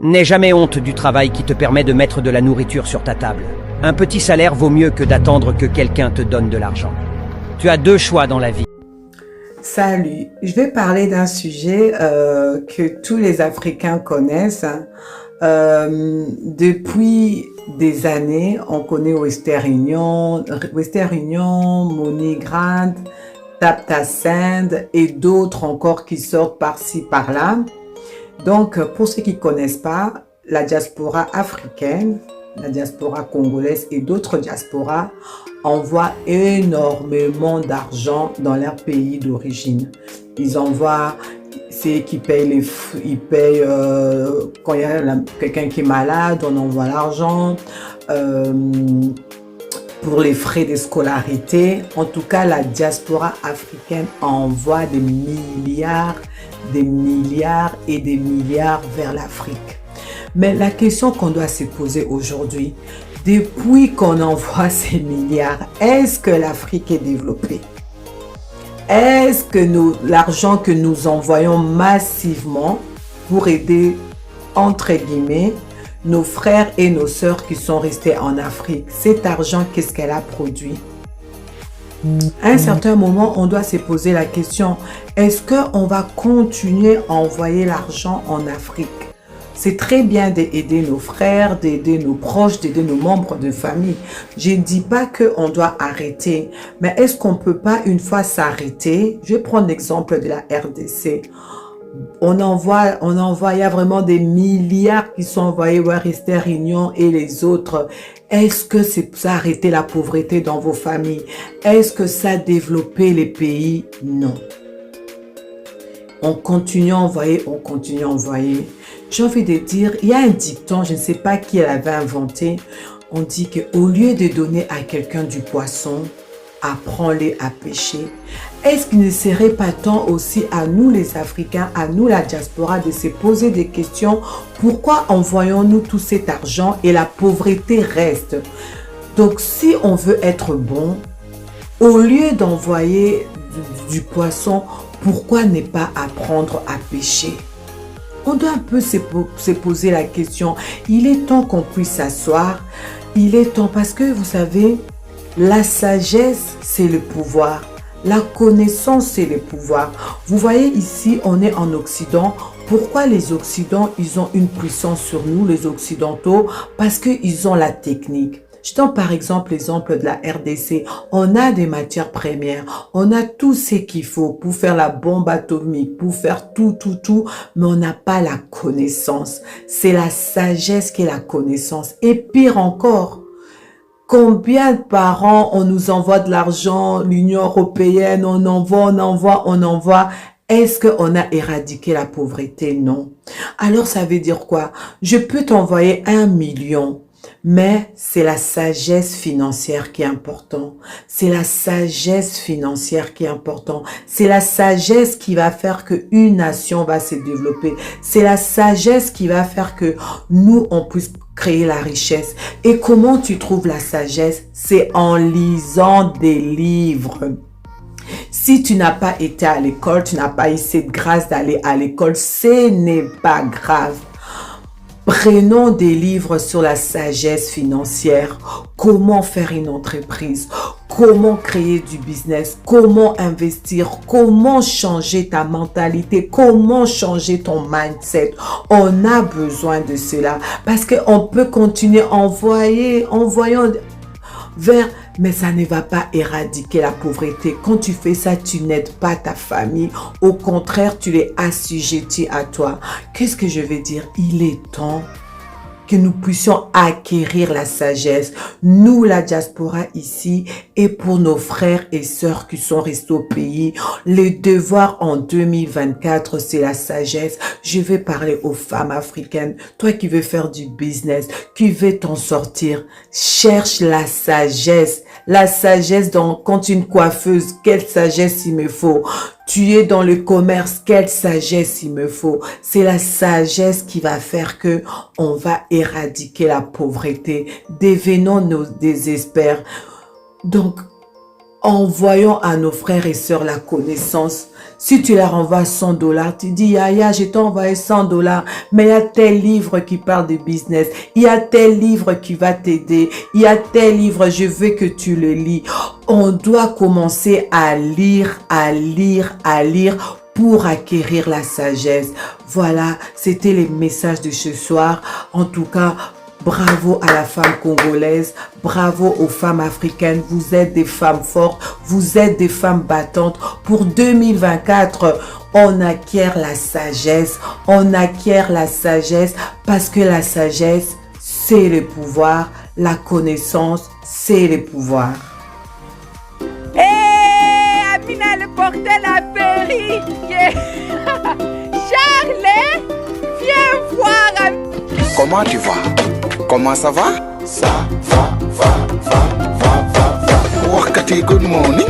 N'aie jamais honte du travail qui te permet de mettre de la nourriture sur ta table. Un petit salaire vaut mieux que d'attendre que quelqu'un te donne de l'argent. Tu as deux choix dans la vie. Salut, je vais parler d'un sujet que tous les Africains connaissent. Depuis des années, on connaît Western Union, MoneyGram, TapTaSend et d'autres encore qui sortent par-ci, par-là. Donc, pour ceux qui ne connaissent pas, la diaspora africaine, la diaspora congolaise et d'autres diasporas envoient énormément d'argent dans leur pays d'origine. Ils envoient, c'est qui payent quand il y a quelqu'un qui est malade, on envoie l'argent. Pour les frais de scolarité, en tout cas, la diaspora africaine envoie des milliards et des milliards vers l'Afrique. Mais la question qu'on doit se poser aujourd'hui, depuis qu'on envoie ces milliards, est-ce que l'Afrique est développée? Est-ce que l'argent que nous envoyons massivement pour aider, entre guillemets, nos frères et nos sœurs qui sont restés en Afrique, cet argent, qu'est-ce qu'elle a produit? À un certain moment, on doit se poser la question, est-ce qu'on va continuer à envoyer l'argent en Afrique? C'est très bien d'aider nos frères, d'aider nos proches, d'aider nos membres de famille. Je ne dis pas qu'on doit arrêter, mais est-ce qu'on ne peut pas une fois s'arrêter? Je vais prendre l'exemple de la RDC. On envoie, il y a vraiment des milliards qui sont envoyés vers Western Union et les autres. Est-ce que ça a arrêté la pauvreté dans vos familles? Est-ce que ça a développé les pays? Non. On continue à envoyer, on continue à envoyer. J'ai envie de dire, il y a un dicton, je ne sais pas qui l'avait inventé. On dit qu'au lieu de donner à quelqu'un du poisson, apprends-les à pêcher. Est-ce qu'il ne serait pas temps aussi à nous les Africains, à nous la diaspora, de se poser des questions? Pourquoi envoyons-nous tout cet argent et la pauvreté reste? Donc si on veut être bon, au lieu d'envoyer du poisson, pourquoi ne pas apprendre à pêcher? On doit un peu se poser la question. Il est temps qu'on puisse s'asseoir. Il est temps parce que vous savez, la sagesse, c'est le pouvoir. La connaissance, c'est le pouvoir. Vous voyez ici, on est en Occident. Pourquoi les Occidentaux, ils ont une puissance sur nous, les Occidentaux? Parce qu'ils ont la technique. Je donne par exemple l'exemple de la RDC. On a des matières premières, on a tout ce qu'il faut pour faire la bombe atomique, pour faire tout, mais on n'a pas la connaissance. C'est la sagesse qui est la connaissance. Et pire encore, combien de parents on nous envoie de l'argent, l'Union européenne, on envoie. Est-ce qu'on a éradiqué la pauvreté? Non. Alors ça veut dire quoi? Je peux t'envoyer 1 million. Mais c'est la sagesse financière qui est importante. C'est la sagesse financière qui est importante. C'est la sagesse qui va faire qu'une nation va se développer. C'est la sagesse qui va faire que nous, on puisse créer la richesse. Et comment tu trouves la sagesse? C'est en lisant des livres. Si tu n'as pas été à l'école, tu n'as pas eu cette grâce d'aller à l'école, ce n'est pas grave. Prenons des livres sur la sagesse financière, comment faire une entreprise, comment créer du business, comment investir, comment changer ta mentalité, comment changer ton mindset. On a besoin de cela parce qu'on peut continuer à envoyant vers, mais ça ne va pas éradiquer la pauvreté. Quand tu fais ça, tu n'aides pas ta famille. Au contraire, tu les assujettis à toi. Qu'est-ce que je veux dire? Il est temps que nous puissions acquérir la sagesse. Nous, la diaspora ici, et pour nos frères et sœurs qui sont restés au pays, le devoir en 2024, c'est la sagesse. Je vais parler aux femmes africaines. Toi qui veux faire du business, qui veux t'en sortir, cherche la sagesse. La sagesse quand une coiffeuse, quelle sagesse il me faut? Tu es dans le commerce, quelle sagesse il me faut? C'est la sagesse qui va faire que on va éradiquer la pauvreté. Devenons nos désespères. Donc, Envoyons à nos frères et sœurs la connaissance. Si tu leur envoies $100, tu dis, Yaya, je t'ai envoyé $100, mais il y a tel livre qui parle de business, il y a tel livre qui va t'aider, il y a tel livre, je veux que tu le lis. On doit commencer à lire, pour acquérir la sagesse. Voilà, c'était les messages de ce soir. En tout cas, bravo à la femme congolaise, bravo aux femmes africaines. Vous êtes des femmes fortes, vous êtes des femmes battantes. Pour 2024, on acquiert la sagesse. On acquiert la sagesse parce que la sagesse, c'est le pouvoir. La connaissance, c'est le pouvoir. Hé, Amina, le bordel a péri. Charles, viens voir. Comment tu vas? Comment ça va? Ça va. Wakati, good morning.